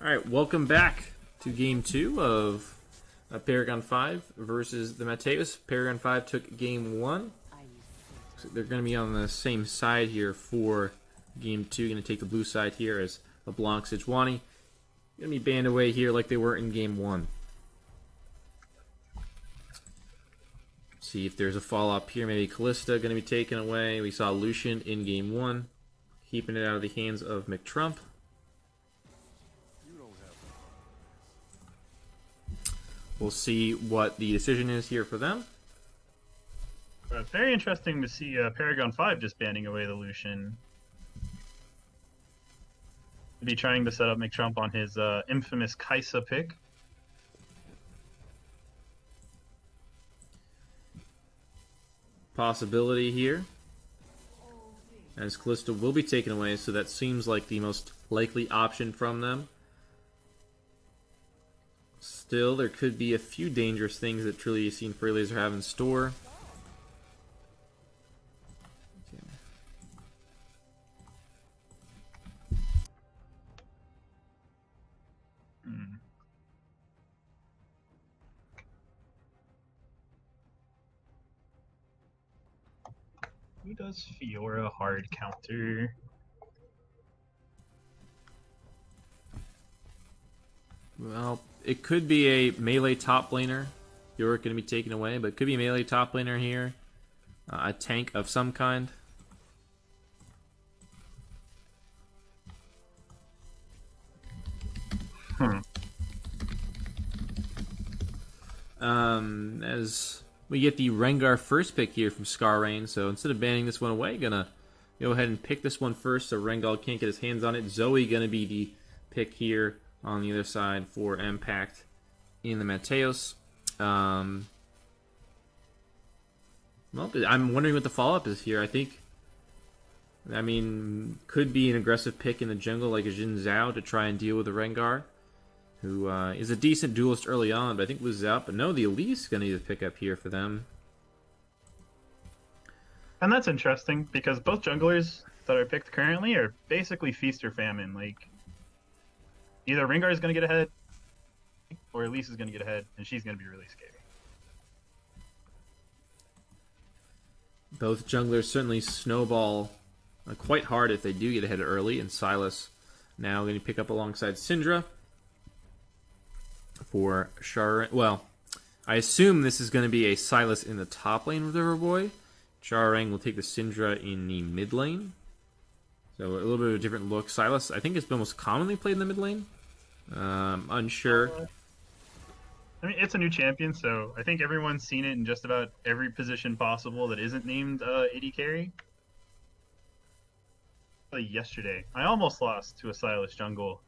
Alright, welcome back to game 2 of Paragon 5 versus the Mateos. Paragon 5 took game 1. So they're going to be on the same side here for game 2. Going to take the blue side here as LeBlanc Sejuani. Going to be banned away here like they were in game 1. See if there's a fall up here. Maybe Callista going to be taken away. We saw Lucian in game 1, keeping it out of the hands of McTrump. We'll see what the decision is here for them. It's very interesting to see Paragon 5 just banning away the Lucian. Be trying to set up McTrump on his infamous Kaisa pick. Possibility here, as Callista will be taken away, so that seems like the most likely option from them. Still, there could be a few dangerous things that Truly EST and Free Laser have in store. Okay. Who does Fiora hard counter? Well, it could be a melee top laner. You're going to be taken away, but it could be a melee top laner here. A tank of some kind. As we get the Rengar first pick here from Scar Rain, so instead of banning this one away, gonna go ahead and pick this one first so Rengar can't get his hands on it. Zoe gonna be the pick here on the other side for Impact in the Mateos. Well, I'm wondering what the follow-up is here. I mean, could be an aggressive pick in the jungle like a Jin Zhao to try and deal with the Rengar, who is a decent duelist early on, but I think loses out. But no, the Elise is going to need a pick up here for them. And that's interesting, because both junglers that are picked currently are basically feast or famine. Like, either Rengar is going to get ahead, or Elise is going to get ahead, and she's going to be really scary. Both junglers certainly snowball quite hard if they do get ahead early, and Silas now going to pick up alongside Syndra for Char. Well, I assume this is going to be a Silas in the top lane with Riverboy. Charang will take the Syndra in the mid lane. So a little bit of a different look. Silas, I think, has been most commonly played in the mid lane. Unsure. I mean, it's a new champion, so I think everyone's seen it in just about every position possible that isn't named AD carry. Like yesterday, I almost lost to a Silas jungle.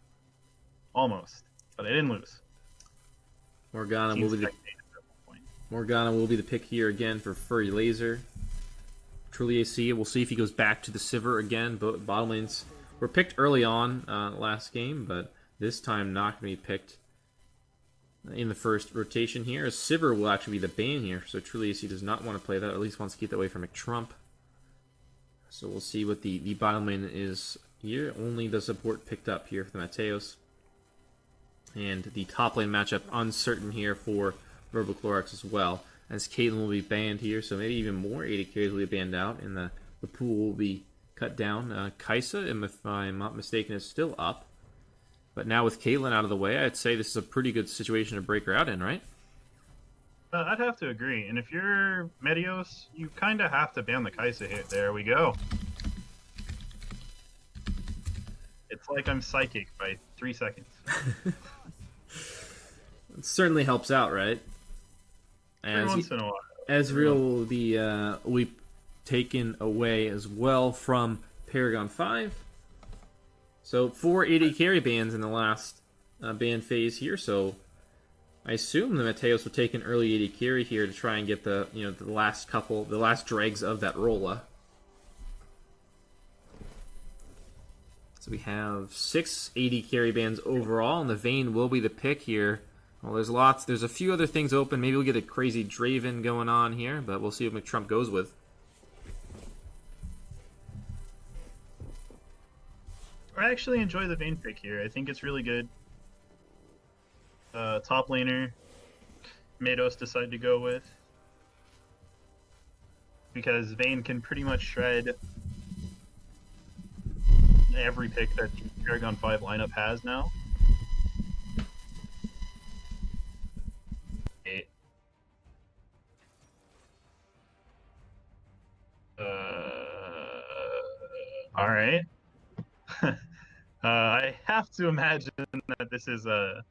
Almost. But I didn't lose. Morgana will be the pick here again for Furry Laser. Truly AC, we'll see if he goes back to the Sivir again. Bottom lanes were picked early on last game, but this time not going to be picked in the first rotation here. Sivir will actually be the ban here, so Truly AC does not want to play that, or at least wants to keep that away from McTrump. So we'll see what the bottom lane is here. Only the support picked up here for the Mateos. And the top lane matchup uncertain here for Verbal Clorox as well, as Caitlyn will be banned here, so maybe even more AD carries will be banned out, and the pool will be cut down. Kaisa, if I'm not mistaken, is still up. But now with Caitlyn out of the way, I'd say this is a pretty good situation to break her out in, right? I'd have to agree. And if you're Mateos, you kind of have to ban the Kaisa hit. There we go. It's like I'm psychic by 3 seconds. It certainly helps out, right? Every once in a while. Ezreal will be taken away as well from Paragon 5. So 4 AD carry bans in the last ban phase here. So I assume the Mateos will take an early AD carry here to try and get the the last dregs of that Rolla. So we have 6 AD carry bans overall, and the Vayne will be the pick here. Well, there's a few other things open. Maybe we'll get a crazy Draven going on here, but we'll see what McTrump goes with. I actually enjoy the Vayne pick here. I think it's really good. top laner Mateos decided to go with, because Vayne can pretty much shred every pick that the Paragon 5 lineup has now. Okay. All right. I have to imagine that this is a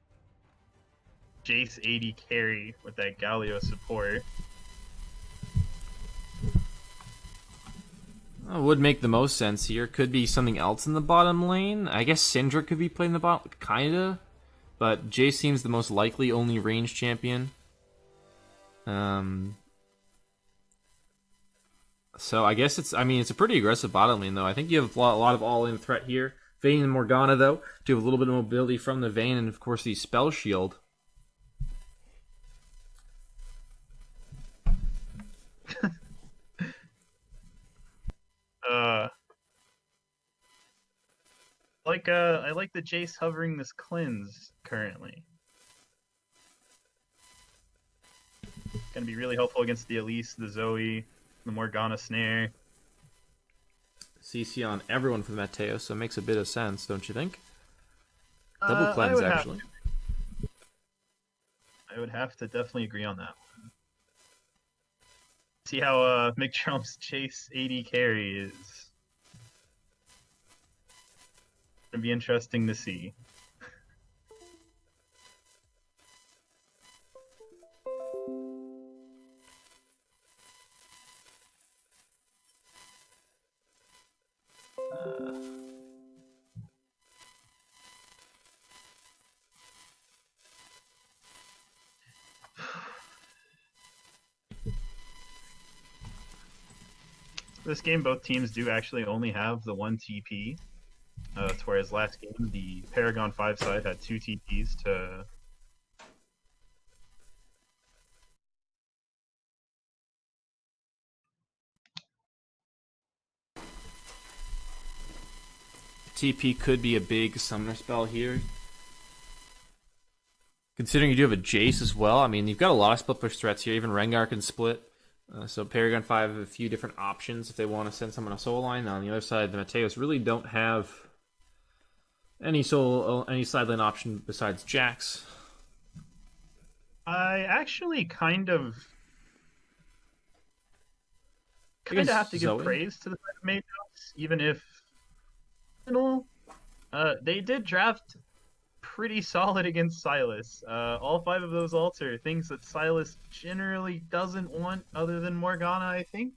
Jace 80 carry with that Galio support. Would make the most sense here. Could be something else in the bottom lane. I guess Syndra could be playing the bottom, kinda. But Jace seems the most likely only range champion. So I guess it's a pretty aggressive bottom lane though. I think you have a lot of all-in threat here. Vayne and Morgana though do have a little bit of mobility from the Vayne, and of course the spell shield. I like the Jace hovering this cleanse currently. Gonna be really helpful against the Elise, the Zoe, the Morgana snare. CC on everyone for the Mateos, so it makes a bit of sense, don't you think? Double cleanse, actually. I would have to definitely agree on that one. See how McTrump's Chase 80 carry is. Gonna be interesting to see. This game, both teams do actually only have the one TP, whereas last game the Paragon 5 side had 2 TPs to. TP could be a big summoner spell here. Considering you do have a Jace as well, I mean, you've got a lot of split push threats here. Even Rengar can split. So Paragon 5 have a few different options if they want to send someone a solo line. On the other side, the Mateos really don't have any sideline option besides Jax. I actually kind of have to give praise to the Mateos, even if they did draft pretty solid against Silas. All 5 of those ults are things that Silas generally doesn't want other than Morgana, I think.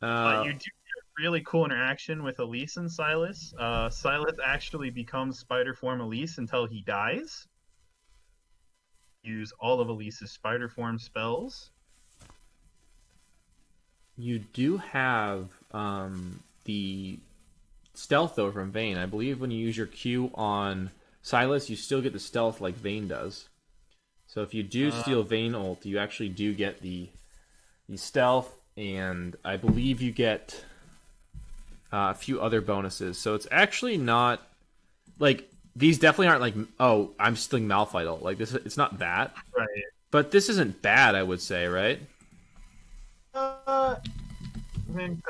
You do get a really cool interaction with Elise and Silas. Silas actually becomes Spider Form Elise until he dies. Use all of Elise's Spider Form spells. You do have the stealth though from Vayne. I believe when you use your Q on Silas, you still get the stealth like Vayne does. So if you do steal Vayne ult, you actually do get the stealth, and I believe you get a few other bonuses. So it's actually not like these definitely aren't like, oh, I'm stealing Malphite ult. Like this, it's not that. Right. But this isn't bad, I would say, right? I think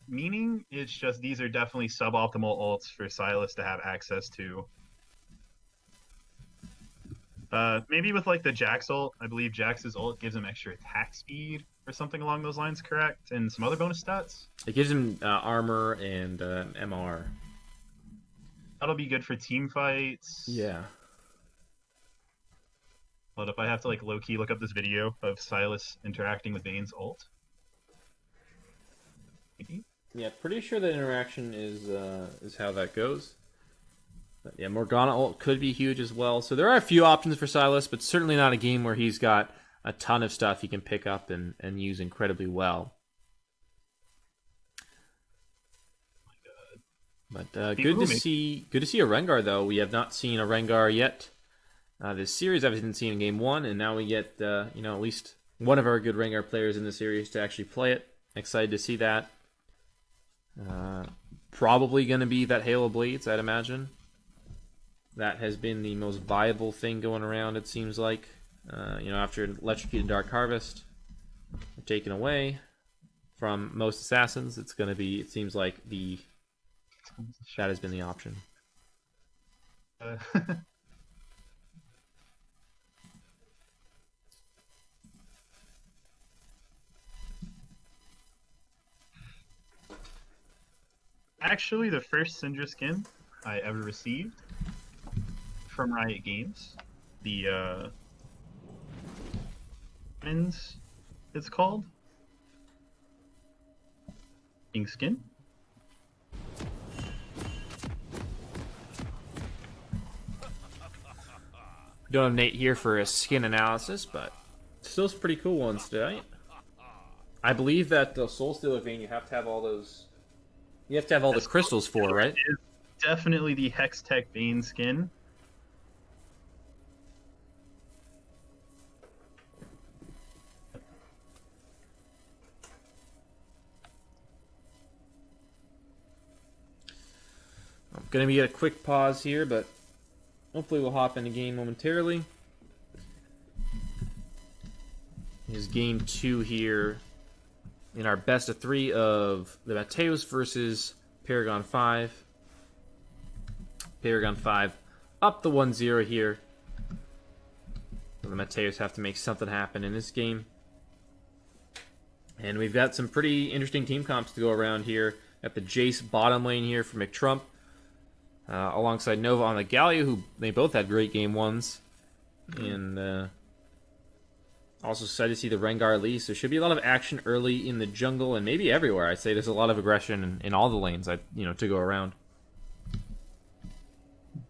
meaning it's just these are definitely suboptimal ults for Silas to have access to. Maybe with like the Jax ult, I believe Jax's ult gives him extra attack speed or something along those lines, correct? And some other bonus stats? It gives him armor and MR. That'll be good for team fights. Yeah. Hold up, I have to like low-key look up this video of Silas interacting with Vayne's ult. Yeah, pretty sure that interaction is how that goes. But yeah, Morgana ult could be huge as well. So there are a few options for Silas, but certainly not a game where he's got a ton of stuff he can pick up and use incredibly well. But good to see a Rengar though. We have not seen a Rengar yet. This series obviously didn't see in game 1, and now we get at least one of our good Rengar players in the series to actually play it. Excited to see that. Probably going to be that Hail of Blades, I'd imagine. That has been the most viable thing going around, it seems like. After Electrocuted Dark Harvest taken away from most assassins, it's going to be, it seems like, that has been the option. Actually, the first Syndra skin I ever received from Riot Games, the it's called Ink Skin. Don't have Nate here for a skin analysis, but still some pretty cool ones today. I believe that the Soul Stealer vein, you have to have all those. You have to have all the crystals for, right? Is definitely the Hextech Bane skin. I'm gonna be at a quick pause here, but hopefully we'll hop into game momentarily. Here's game 2 here in our best of 3 of the Mateos versus Paragon 5. Paragon 5 up the 1-0 here. So the Mateos have to make something happen in this game. And we've got some pretty interesting team comps to go around here. Got the Jace bottom lane here for McTrump. Alongside Nova on the Gallia, who they both had great game 1s. And also excited to see the Rengar Elise. There should be a lot of action early in the jungle and maybe everywhere. I'd say there's a lot of aggression in all the lanes to go around.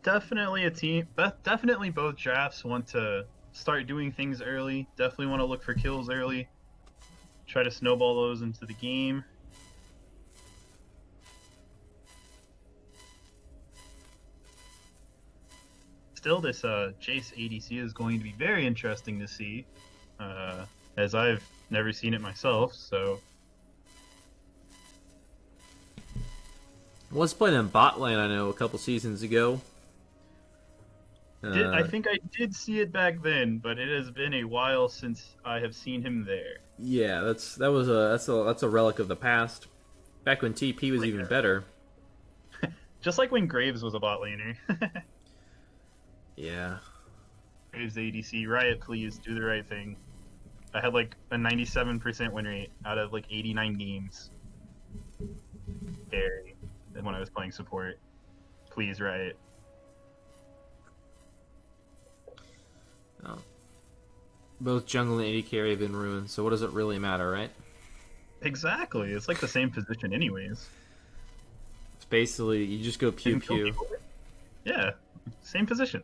Definitely a team. Definitely both drafts want to start doing things early. Definitely want to look for kills early. Try to snowball those into the game. Still, this Jace ADC is going to be very interesting to see, as I've never seen it myself. So, was playing in bot lane, I know, a couple seasons ago. I think I did see it back then, but it has been a while since I have seen him there. Yeah, that's a relic of the past. Back when TP was even better. Just like when Graves was a bot laner. Yeah. Graves ADC, Riot, please do the right thing. I had like a 97% win rate out of like 89 games. Scary. When I was playing support. Please, Riot. Oh. Both jungle and AD carry have been ruined, so what does it really matter, right? Exactly. It's like the same position anyways. It's basically, you just go pew pew. Yeah, same position.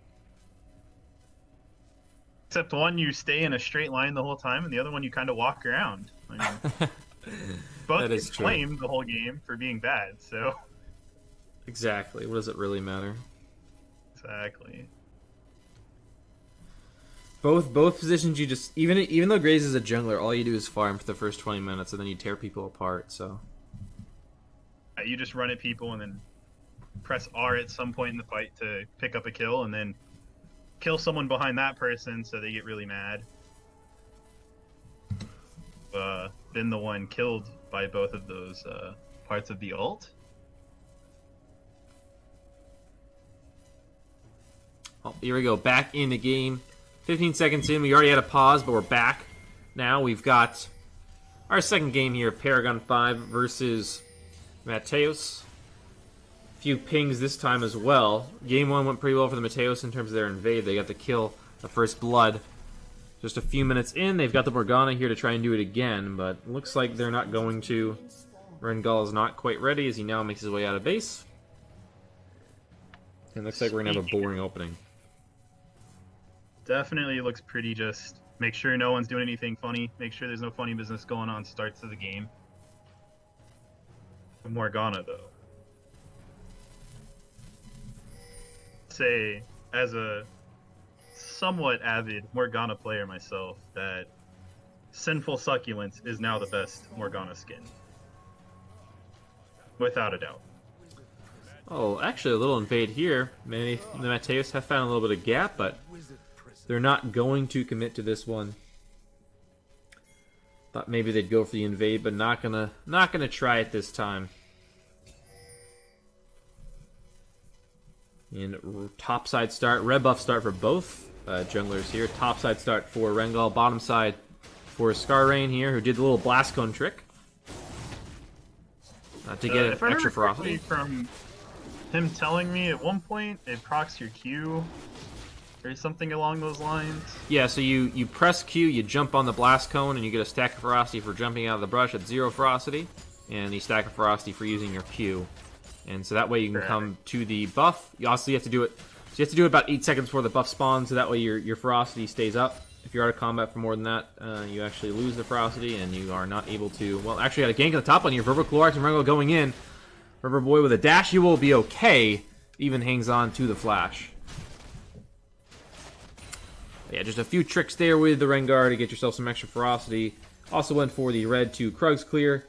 Except one, you stay in a straight line the whole time, and the other one, you kind of walk around. I mean, both that is get blamed the whole game for being bad, so... Exactly. What does it really matter? Exactly. Both positions, you just... Even though Graves is a jungler, all you do is farm for the first 20 minutes, and then you tear people apart, so... You just run at people and then press R at some point in the fight to pick up a kill, and then kill someone behind that person so they get really mad. Been the one killed by both of those parts of the ult. Oh, here we go, back in the game. 15 seconds in, we already had a pause, but we're back. Now we've got our second game here, Paragon 5 versus Mateos. Few pings this time as well. Game 1 went pretty well for the Mateos in terms of their invade. They got the kill, the first blood. Just a few minutes in, they've got the Morgana here to try and do it again, but looks like they're not going to. Rengal is not quite ready as he now makes his way out of base. And looks like we're going to have a boring opening. Definitely looks pretty just make sure no one's doing anything funny. Make sure there's no funny business going on starts of the game. Morgana, though. Say, as a somewhat avid Morgana player myself, that Sinful Succulence is now the best Morgana skin. without a doubt. Oh, actually, a little invade here. Maybe the Mateos have found a little bit of gap, but they're not going to commit to this one. Thought maybe they'd go for the invade, but not gonna try it this time. And topside start, red buff start for both junglers here. Topside start for Rengal, bottom side for Skarrain here, who did the little blast cone trick to get If I extra remember ferocity. correctly from him telling me at one point it procs your Q or something along those lines. Yeah, so you press Q, you jump on the blast cone, and you get a stack of ferocity for jumping out of the brush at 0 ferocity, and the stack of ferocity for using your Q. And so that way you can come to the buff. You also have to do it. So you have to do it about 8 seconds before the buff spawns, so that way your ferocity stays up. If you're out of combat for more than that, you actually lose the ferocity, and you are not able to. Well, actually, had a gank at the top on your Verbal Clorax and Rengal going in. River Boy with a dash, you will be okay. Even hangs on to the flash. But yeah, just a few tricks there with the Rengar to get yourself some extra ferocity. Also went for the red 2 Krugs clear,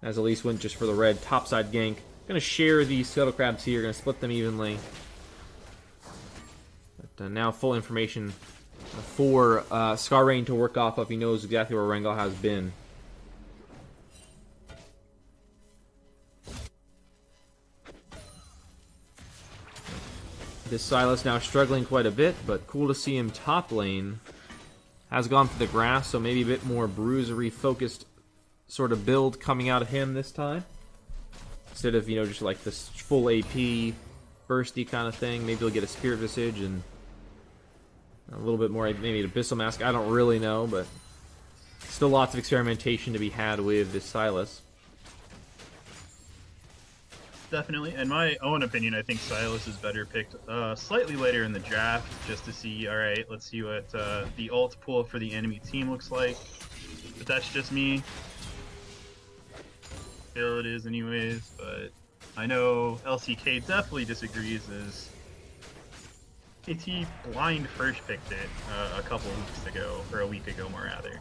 as Elise went just for the red topside gank. Gonna share these Scuttle Crabs here, gonna split them evenly. But now full information for Skarrain to work off of. He knows exactly where Rengal has been. This Silas now struggling quite a bit, but cool to see him top lane. Has gone for the grass, so maybe a bit more bruisery focused sort of build coming out of him this time. Instead of, just like this full AP, bursty kind of thing. Maybe he'll get a Spirit Visage and a little bit more, maybe an Abyssal Mask. I don't really know, but still lots of experimentation to be had with this Silas. Definitely. In my own opinion, I think Silas is better picked slightly later in the draft, just to see, alright, let's see what the ult pool for the enemy team looks like. But that's just me. Feel it is anyways, but I know LCK definitely disagrees, as KT blind first picked it a couple weeks ago, or a week ago more rather.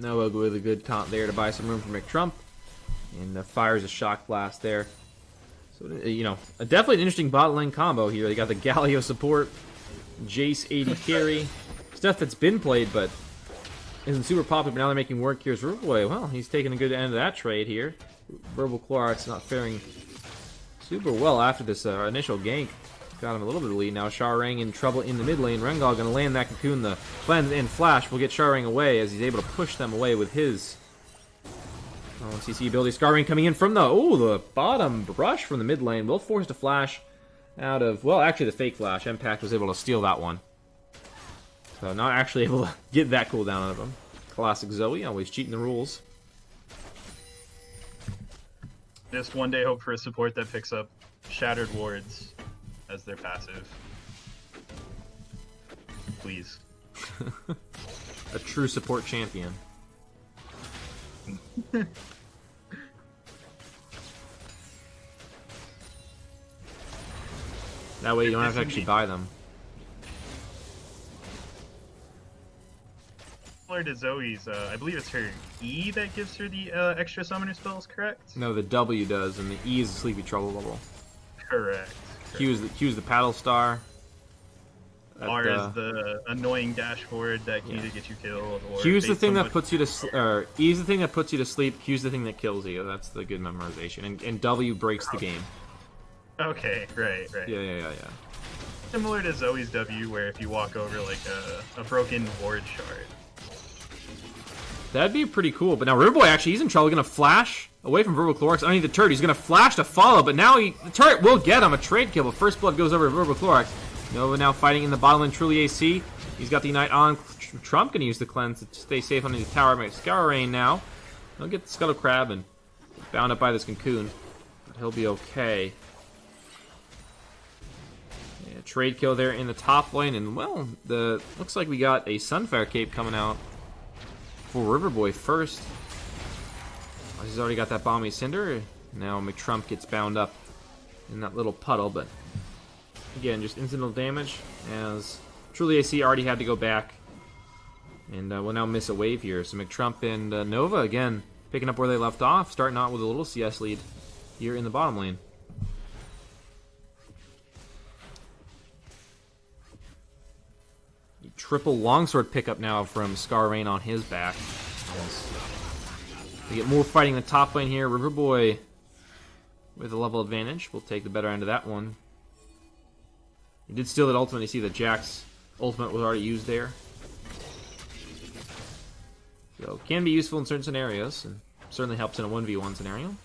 Noah with a good taunt there to buy some room for McTrump. And fires a shock blast there. So, definitely an interesting bot lane combo here. They got the Galio support, Jace 80 carry. Stuff that's been played, but isn't super popular, but now they're making work here. Boy, well, he's taking a good end of that trade here. Verbal Clorax not faring super well after this initial gank. Got him a little bit of lead. Now Sharang in trouble in the mid lane. Rengal going to land that cocoon. The cleanse and flash will get Sharang away as he's able to push them away with his CC ability. Skarrain coming in from the bottom brush from the mid lane. Will force a flash out of, well, actually the fake flash. Impact was able to steal that one. So not actually able to get that cooldown out of him. Classic Zoe, always cheating the rules. Just one day hope for a support that picks up Shattered Wards as their passive. Please. A true support champion. That way you don't have to actually buy them. Similar to Zoe's, I believe it's her E that gives her the extra summoner spells, correct? No, the W does, and the E is the Sleepy Trouble level. Correct. Q is the Paddle Star. R is the annoying dashboard that can either get you killed or Q's the bait thing that someone. puts you to or E's the thing that puts you to sleep. Q's the thing that kills you. That's the good memorization. And W breaks the game. Okay, right. Yeah. Similar to Zoe's W, where if you walk over like a broken ward shard. That'd be pretty cool. But now Riverboy actually, he's in trouble. Gonna flash away from Verbal Clorax underneath the turret. He's gonna flash to follow, but now the turret will get him a trade kill. But first blood goes over to Verbal Clorax. Nova now fighting in the bottom lane, truly AC. He's got the Ignite on. Trump can use the cleanse to stay safe under the tower. Skarrain now. He'll get the Scuttle Crab and bound up by this cocoon. But he'll be okay. Yeah, trade kill there in the top lane, and well, looks like we got a Sunfire Cape coming out for Riverboy first. He's already got that Balmy Cinder. Now McTrump gets bound up in that little puddle, but again, just incidental damage, as Truly AC already had to go back. And we'll now miss a wave here. So McTrump and Nova, again, picking up where they left off, starting out with a little CS lead. here in the bottom lane. Triple longsword pickup now from Scar Rain on his back. We get more fighting in the top lane here. Riverboy with a level advantage. We'll take the better end of that one. He did steal that ultimate. You see that Jack's ultimate was already used there. So can be useful in certain scenarios, and certainly helps in a 1v1 scenario.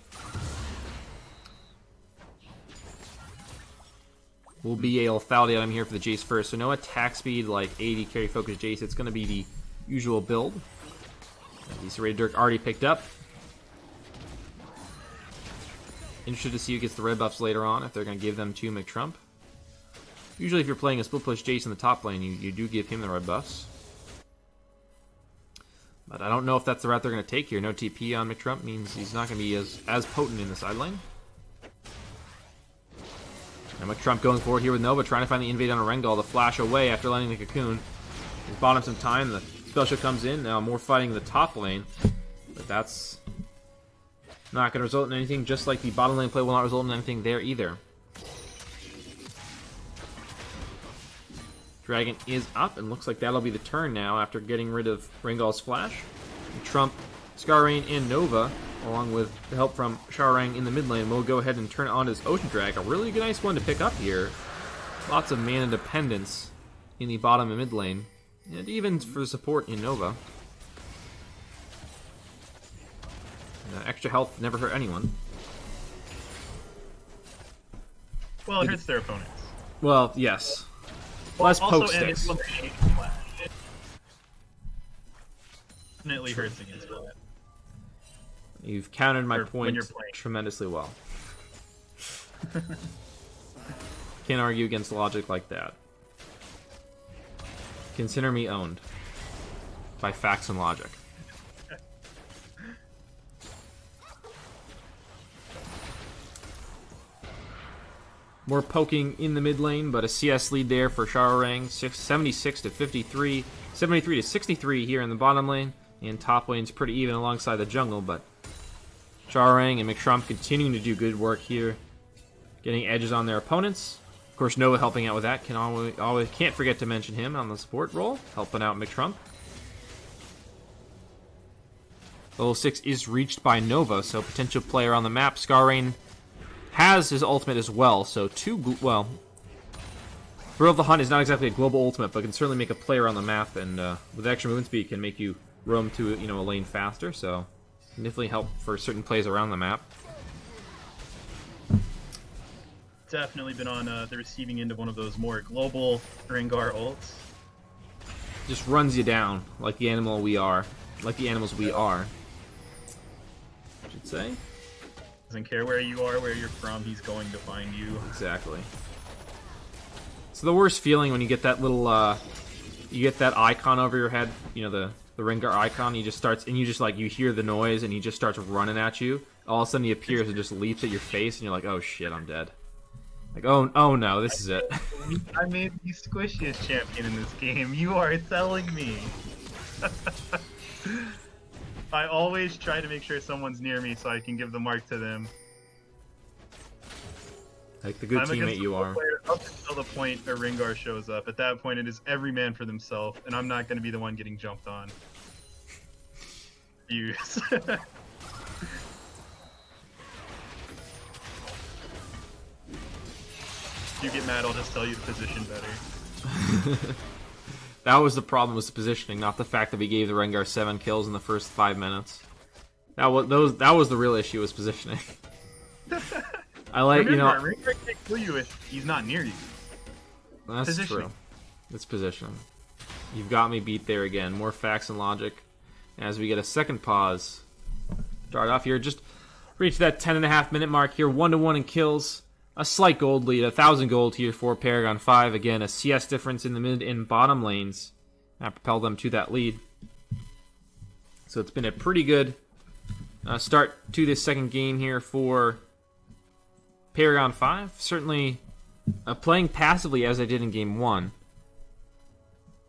Will be a lethality item here for the Jace first. So no attack speed like 80 carry focus Jace. It's going to be the usual build. The Serrated Dirk already picked up. Interested to see who gets the red buffs later on, if they're going to give them to McTrump. Usually if you're playing a split push Jace in the top lane, you do give him the red buffs. But I don't know if that's the route they're going to take here. No TP on McTrump means he's not going to be as potent in the side lane. And McTrump going forward here with Nova, trying to find the invade on a Rengal, the flash away after landing the cocoon. He's bought him some time, the spell shift comes in, now more fighting in the top lane. But that's not going to result in anything, just like the bottom lane play will not result in anything there either. Dragon is up, and looks like that'll be the turn now after getting rid of Rengal's flash. Trump, Scar Rain, and Nova, along with the help from Sharang in the mid lane, will go ahead and turn on his Ocean Drag. A really nice one to pick up here. Lots of mana dependence in the bottom and mid lane, and even for support in Nova. Extra health never hurt anyone. Well, it hurts their opponents. Well, yes. Well, Less also, poke sticks. It definitely hurts against that. You've countered my When point you're playing. tremendously well. Can't argue against logic like that. Consider me owned by facts and logic. More poking in the mid lane, but a CS lead there for Sharang. 76 to 53, 73 to 63 here in the bottom lane. And top lane's pretty even alongside the jungle, but Sharang and McTrump continuing to do good work here, getting edges on their opponents. Of course, Nova helping out with that. Always can't forget to mention him on the support role, helping out McTrump. Level 6 is reached by Nova, so potential player on the map. Scar Rain has his ultimate as well, so Thrill of the Hunt is not exactly a global ultimate, but can certainly make a player on the map, and with extra movement speed can make you roam to a lane faster, so can definitely help for certain plays around the map. Definitely been on the receiving end of one of those more global Rengar ults. Just runs you down like the animal we are, like the animals we are, I should say. Doesn't care where you are, where you're from, he's going to find you. Exactly. It's the worst feeling when you get that little, you get that icon over your head, the Rengar icon. He just starts, and you hear the noise, and he just starts running at you. All of a sudden, he appears and just leaps at your face, and you're like, "Oh shit, I'm dead." Like, oh no, this is it. I made the squishiest champion in this game. You are telling me. I always try to make sure someone's near me so I can give the mark to them. Like the good teammate you are. Up until the point a Rengar shows up. At that point, it is every man for themselves, and I'm not going to be the one getting jumped on. Use. If you get mad, I'll just tell you to position better. That was the problem, was the positioning, not the fact that we gave the Rengar 7 kills in the first 5 minutes. That was the real issue, was positioning. I like, Rengar can't kill you if he's not near you. That's Positioning. true. It's positioning. You've got me beat there again. More facts and logic. As we get a second pause. Start off here. Just reach that 10.5 minute mark here. 1-1 in kills. A slight gold lead. 1,000 gold here for Paragon 5. Again, a CS difference in the mid and bottom lanes. That propelled them to that lead. So it's been a pretty good start to this second game here for Paragon 5. Certainly playing passively as I did in Game 1.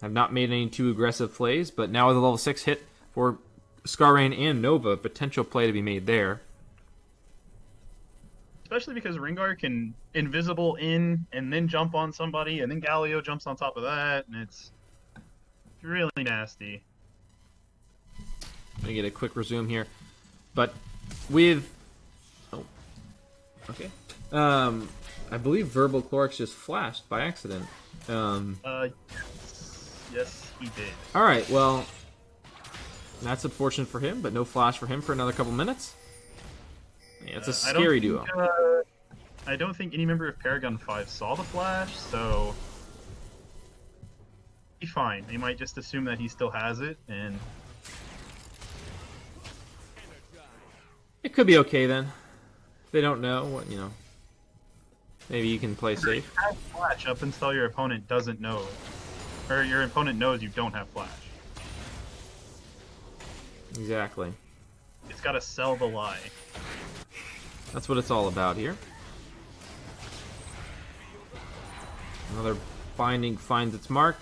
I've not made any too aggressive plays, but now with a level 6 hit for Scar Rain and Nova, potential play to be made there. especially because Rengar can invisible in and then jump on somebody, and then Galio jumps on top of that, and it's really nasty. Let me get a quick resume here. But with... Oh. Okay. I believe Verbal Clorix just flashed by accident. Yes, he did. Alright, well... That's unfortunate for him, but no flash for him for another couple minutes. Yeah, it's a scary duo. I don't think any member of Paragon 5 saw the flash, so... He's fine. They might just assume that he still has it, and... It could be okay then. If they don't know, what you know. Maybe you can play safe. You have flash up until your opponent doesn't know. Or your opponent knows you don't have flash. Exactly. It's gotta sell the lie. That's what it's all about here. Another binding finds its mark.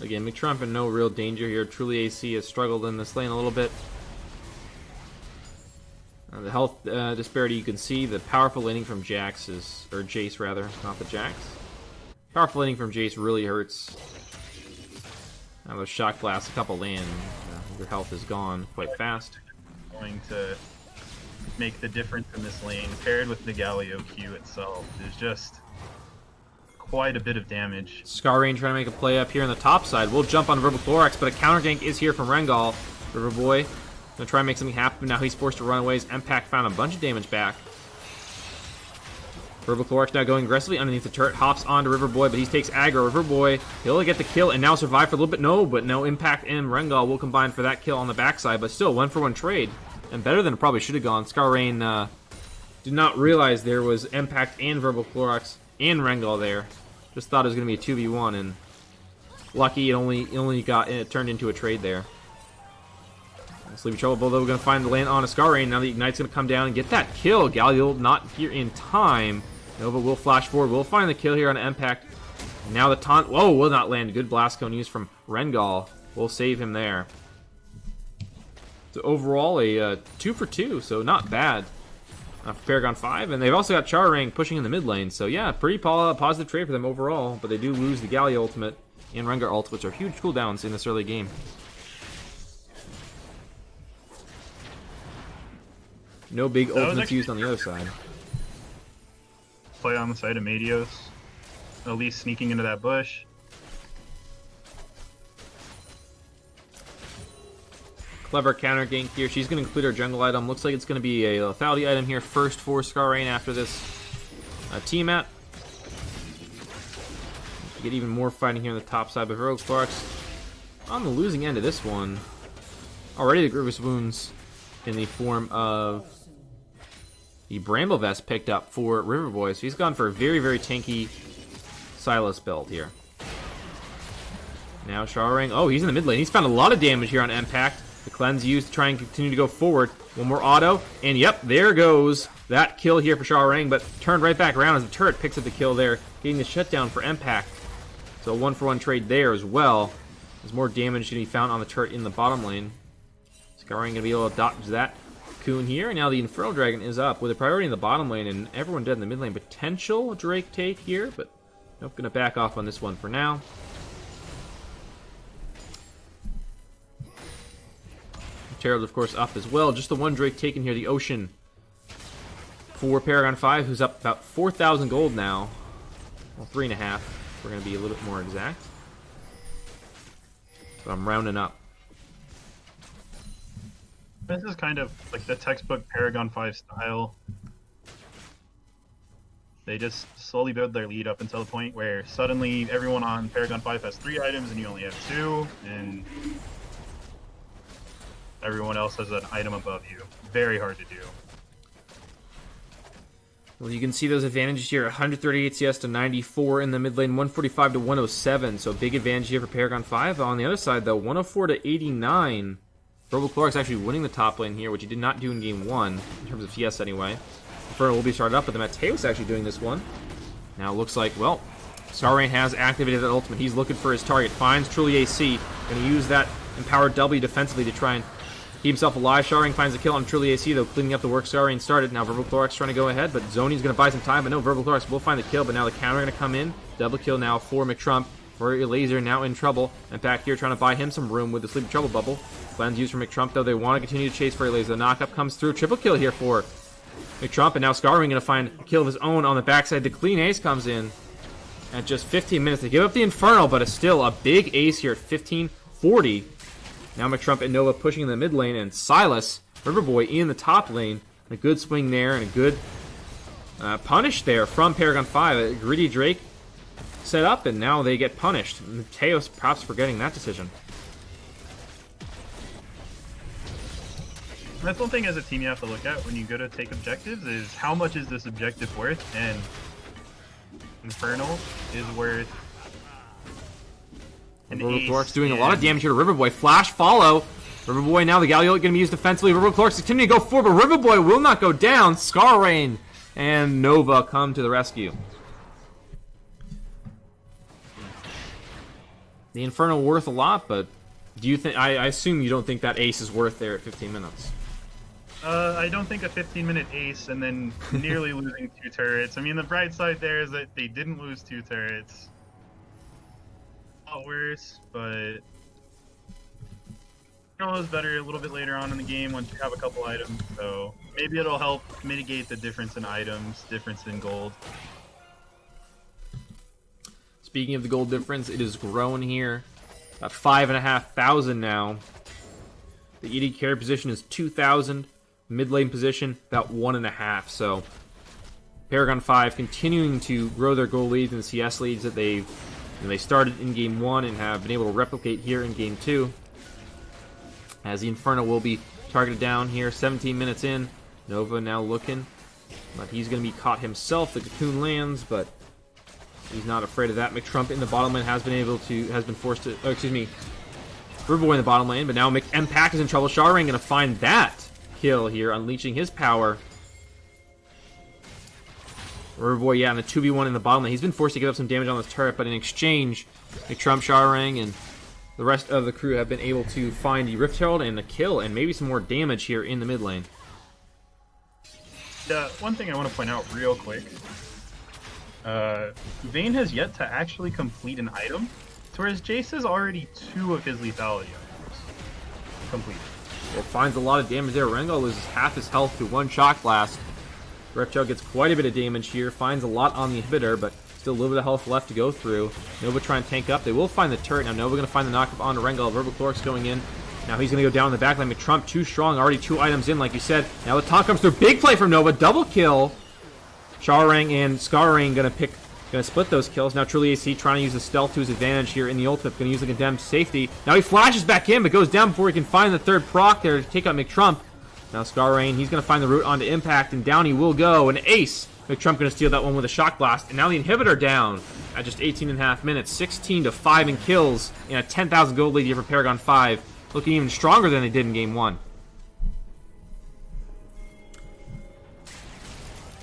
Again, McTrump in no real danger here. Truly AC has struggled in this lane a little bit. The health disparity you can see, the powerful laning from Jax is, or Jace rather, not the Jax. Powerful laning from Jace really hurts. Now those shock blasts, a couple land, your health is gone quite fast. Going to make the difference in this lane, paired with the Galio Q itself, is just quite a bit of damage. Scarrain trying to make a play up here on the top side. We'll jump on Verbal Clorix, but a counter gank is here from Rengal. Riverboy gonna try and make something happen. Now he's forced to run away. Impact found a bunch of damage back. Verbal Clorix now going aggressively underneath the turret. Hops onto Riverboy, but he takes aggro. Riverboy, he'll get the kill and now survive for a little bit. No, but no Impact and Rengal will combine for that kill on the backside, but still 1-for-1 trade. And better than it probably should have gone. Scarrain did not realize there was Impact and Verbal Clorix and Rengal there. Just thought it was going to be a 2v1, and lucky it turned into a trade there. Sleepy Trouble Bulldog going to find the land on a Scarrain. Now the Ignite's going to come down and get that kill. Galio not here in time. Nova will flash forward. We'll find the kill here on Impact. Now the taunt. Whoa, will not land. Good blast cone used from Rengal. We'll save him there. So overall, a 2 for 2. So not bad for Paragon 5. And they've also got Charang pushing in the mid lane. So yeah, pretty positive trade for them overall. But they do lose the Galio ultimate and Rengar ult, which are huge cooldowns in this early game. No big ultimates used on the other side. Play on the side of Mateos. At least sneaking into that bush. Clever counter gank here. She's going to include her jungle item. Looks like it's going to be a lethality item here first for Scarrain after this Tiamat. Get even more fighting here on the top side, but Heroic Sparks on the losing end of this one. Already the Grievous Wounds in the form of the Bramble Vest picked up for Riverboy. So he's gone for a very, very tanky Silas build here. Now Sharang. Oh, he's in the mid lane. He's found a lot of damage here on Impact. The cleanse used to try and continue to go forward. One more auto. And yep, there goes that kill here for Sharang, but turned right back around as the turret picks up the kill there, getting the shutdown for Impact. So a 1-for-1 trade there as well. There's more damage to be found on the turret in the bottom lane. Scarrain going to be able to dodge that coon here. And now the Infernal Dragon is up with a priority in the bottom lane and everyone dead in the mid lane. Potential Drake take here, but nope, going to back off on this one for now. Terror's, of course, up as well. Just the one Drake taken here, the Ocean, for Paragon 5, who's up about 4,000 gold now. Well, 3.5. We're going to be a little bit more exact. But I'm rounding up. This is kind of like the textbook Paragon 5 style. They just slowly build their lead up until the point where suddenly everyone on Paragon 5 has 3 items and you only have 2, and everyone else has an item above you. Very hard to do. Well, you can see those advantages here. 138 CS to 94 in the mid lane, 145 to 107. So big advantage here for Paragon 5. On the other side, though, 104 to 89. Verbal Clorix actually winning the top lane here, which he did not do in game 1, in terms of CS anyway. Infernal will be started up, but the Mateos actually doing this one. Now it looks like, well, Scarrain has activated that ultimate. He's looking for his target. Finds Truly AC. Going to use that empowered W defensively to try and keep himself alive. Shawring finds a kill on Truly AC, though, cleaning up the work Scarring started. Now Verbal Clorox trying to go ahead, but Zony's going to buy some time. But no, Verbal Clorox will find the kill, but now the counter going to come in. Double kill now for McTrump. Furry Laser now in trouble. And back here trying to buy him some room with the Sleepy Trouble bubble. Cleanse used for McTrump, though. They want to continue to chase Furry Laser. The knockup comes through. Triple kill here for McTrump, and now Scarring going to find a kill of his own on the backside. The clean ace comes in at just 15 minutes. They give up the Infernal, but it's still a big ace here at 15:40. Now McTrump and Nova pushing in the mid lane, and Silas, Riverboy, in the top lane. A good swing there, and a good punish there from Paragon 5. A greedy Drake set up, and now they get punished. Mateos perhaps for getting that decision. That's one thing as a team you have to look at when you go to take objectives is how much is this objective worth, and Infernal is worth an ace. Clorox doing a lot of damage here to Riverboy. Flash follow. Riverboy now, the Galio going to be used defensively. Riverboy Clorox continuing to go forward, but Riverboy will not go down. Scar Rain and Nova come to the rescue. The Infernal worth a lot, but do you think? I assume you don't think that ace is worth there at 15 minutes. I don't think a 15-minute ace and then nearly losing 2 turrets. I mean, the bright side there is that they didn't lose 2 turrets. A lot worse, but Infernal is better a little bit later on in the game once you have a couple items. So maybe it'll help mitigate the difference in items, difference in gold. Speaking of the gold difference, it has grown here. About 5,500 now. The ED carry position is 2,000. Mid lane position, about 1.5. So Paragon 5 continuing to grow their gold leads and the CS leads that they started in Game 1 and have been able to replicate here in Game 2. As the Inferno will be targeted down here, 17 minutes in. Nova now looking, but he's going to be caught himself. The cocoon lands, but he's not afraid of that. McTrump in the bottom lane has been forced to, Riverboy in the bottom lane, but now MPack is in trouble. Shawring going to find that kill here, unleashing his power. Riverboy, yeah, in the 2v1 in the bottom lane. He's been forced to give up some damage on this turret, but in exchange, McTrump, Shawring, and the rest of the crew have been able to find the Rift Herald and the kill, and maybe some more damage here in the mid lane. One thing I want to point out real quick. Vayne has yet to actually complete an item, whereas Jace has already 2 of his lethality items completed. Well, finds a lot of damage there. Rengar loses half his health to 1 shock blast. Reptile gets quite a bit of damage here. Finds a lot on the inhibitor, but still a little bit of health left to go through. Nova trying to tank up. They will find the turret. Now Nova going to find the knockup onto Rengar. Verbal Clorox going in. Now he's going to go down in the backline. McTrump too strong. Already 2 items in, like you said. Now the taunt comes through. Big play from Nova. Double kill. Shawring and Scarring going to split those kills. Now Truly AC trying to use the stealth to his advantage here in the ultimate. Going to use the condemned safety. Now he flashes back in, but goes down before he can find the 3rd proc there to take out McTrump. Now Scarring, he's going to find the route onto Impact, and down he will go. An ace. McTrump going to steal that one with a shock blast. And now the inhibitor down at just 18.5 minutes. 16-5 in kills in a 10,000 gold lead here for Paragon 5. Looking even stronger than they did in Game 1.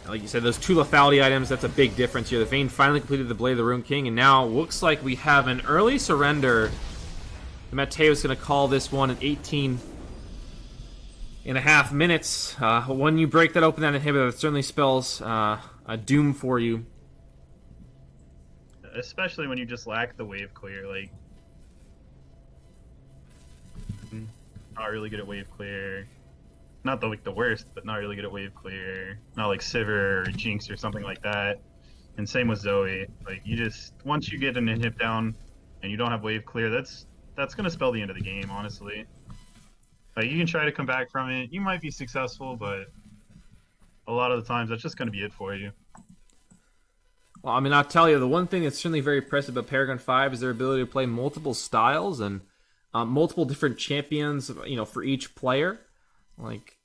Like you said, those 2 lethality items, that's a big difference here. The Vayne finally completed the Blade of the Rune King, and now looks like we have an early surrender. Mateos going to call this one at 18.5 minutes. When you break that open, that inhibitor, it certainly spells a doom for you. Especially when you just lack the wave clear, like... Not really good at wave clear. Not the worst, but not really good at wave clear. Not like Sivir or Jinx or something like that. And same with Zoe. Like, you just, once you get an inhib down and you don't have wave clear, that's gonna spell the end of the game, honestly. Like, you can try to come back from it. You might be successful, but a lot of the times that's just gonna be it for you. Well, I mean, I'll tell you, the one thing that's certainly very impressive about Paragon 5 is their ability to play multiple styles and multiple different champions, for each player. Like,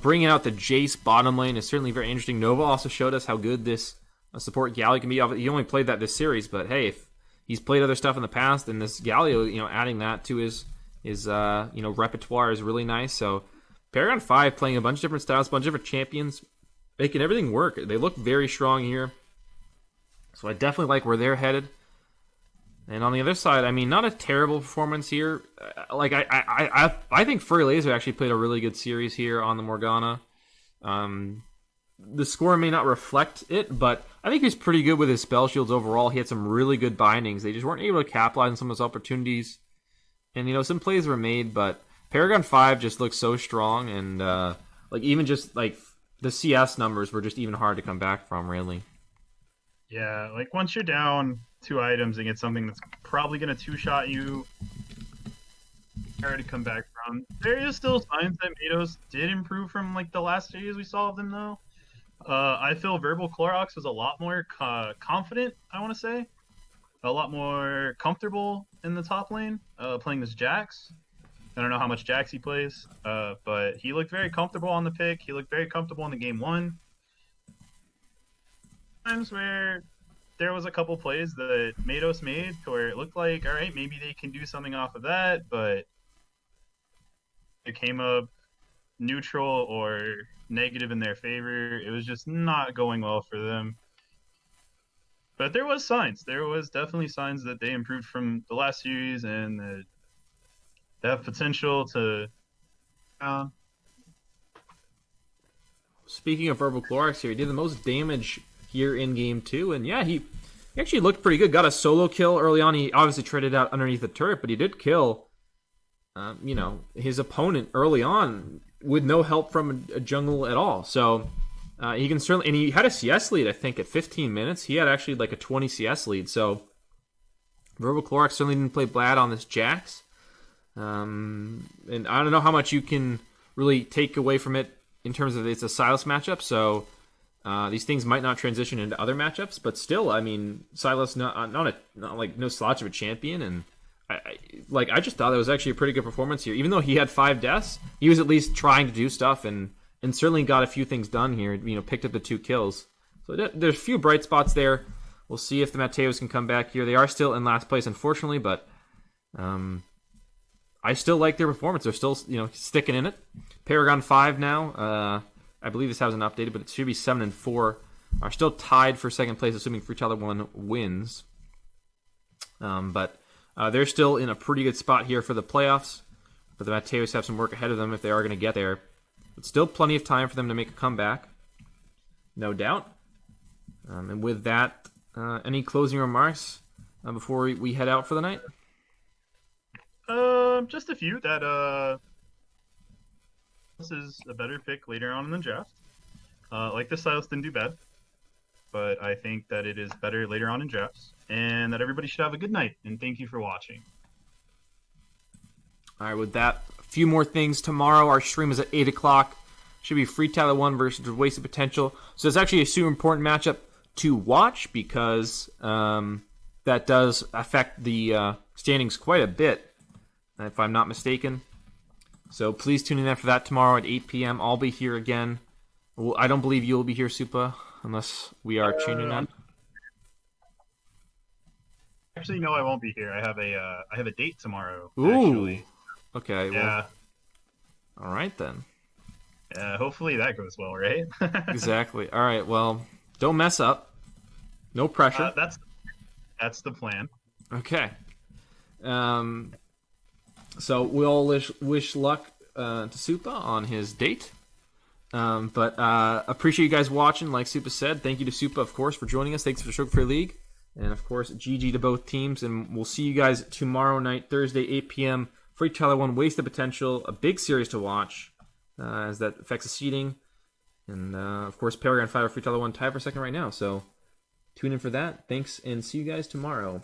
bringing out the Jace bottom lane is certainly very interesting. Nova also showed us how good this support Galio can be. He only played that this series, but hey, if he's played other stuff in the past, and this Galio, adding that to his repertoire is really nice. So Paragon 5 playing a bunch of different styles, a bunch of different champions, making everything work. They look very strong here. So I definitely like where they're headed. And on the other side, I mean, not a terrible performance here. I think Furry Laser actually played a really good series here on the Morgana. The score may not reflect it, but I think he's pretty good with his spell shields overall. He had some really good bindings. They just weren't able to capitalize on some of those opportunities. And, some plays were made, but Paragon 5 just looks so strong. And, even just, the CS numbers were just even hard to come back from, really. Yeah, once you're down 2 items and get something that's probably going to 2-shot you, hard to come back from. There is still signs that Mateos did improve from, the last series we saw of them, though. I feel Verbal Clorox was a lot more confident, I want to say. A lot more comfortable in the top lane, playing this Jax. I don't know how much Jax he plays, but he looked very comfortable on the pick. He looked very comfortable in the game 1. Times where there was a couple plays that Mateos made where it looked like, all right, maybe they can do something off of that, but it came up neutral or negative in their favor. It was just not going well for them. But there was signs. There was definitely signs that they improved from the last series and that they have potential to... Speaking of Verbal Clorox here, he did the most damage here in Game 2. And yeah, he actually looked pretty good. Got a solo kill early on. He obviously traded out underneath the turret, but he did kill his opponent early on with no help from a jungle at all. So he can certainly... And he had a CS lead, I think, at 15 minutes. He had actually a 20 CS lead. So Verbal Clorox certainly didn't play bad on this Jax. And I don't know how much you can really take away from it in terms of it's a Sylas matchup. So these things might not transition into other matchups, but still, I mean, Sylas not no slouch of a champion, and I just thought that was actually a pretty good performance here. Even though he had 5 deaths, he was at least trying to do stuff and certainly got a few things done here. Picked up the 2 kills. So there's a few bright spots there. We'll see if the Mateos can come back here. They are still in last place, unfortunately, but I still like their performance. They're still sticking in it. Paragon 5 now. I believe this hasn't updated, but it should be 7 and 4. Are still tied for second place, assuming Free Tyler 1 wins. But they're still in a pretty good spot here for the playoffs. But the Mateos have some work ahead of them if they are going to get there. But still plenty of time for them to make a comeback. No doubt. And with that, any closing remarks before we head out for the night? Just a few that this is a better pick later on in the draft. The Sylas didn't do bad, but I think that it is better later on in drafts, and that everybody should have a good night, and thank you for watching. All right, with that, a few more things. Tomorrow, our stream is at 8 o'clock. Should be Free Tyler 1 versus Wasted Potential. So it's actually a super important matchup to watch because that does affect the standings quite a bit, if I'm not mistaken. So please tune in for that tomorrow at 8 p.m. I'll be here again. Well, I don't believe you'll be here, Supa, unless we are changing that. Actually, no, I won't be here. I have a date tomorrow. Ooh. Actually. Okay. Yeah. Well, all right then. Hopefully that goes well, right? Exactly. All right. Well, don't mess up. No pressure. That's the plan. Okay. So we'll wish luck to Supa on his date. But appreciate you guys watching. Like Supa said, thank you to Supa, of course, for joining us. Thanks for Sugar Free League. And, of course, GG to both teams. And we'll see you guys tomorrow night, Thursday, 8 p.m. Free Tyler 1, Wasted Potential. A big series to watch as that affects the seeding. And, of course, Paragon 5 or Free Tyler 1 tied for second right now. So tune in for that. Thanks, and see you guys tomorrow.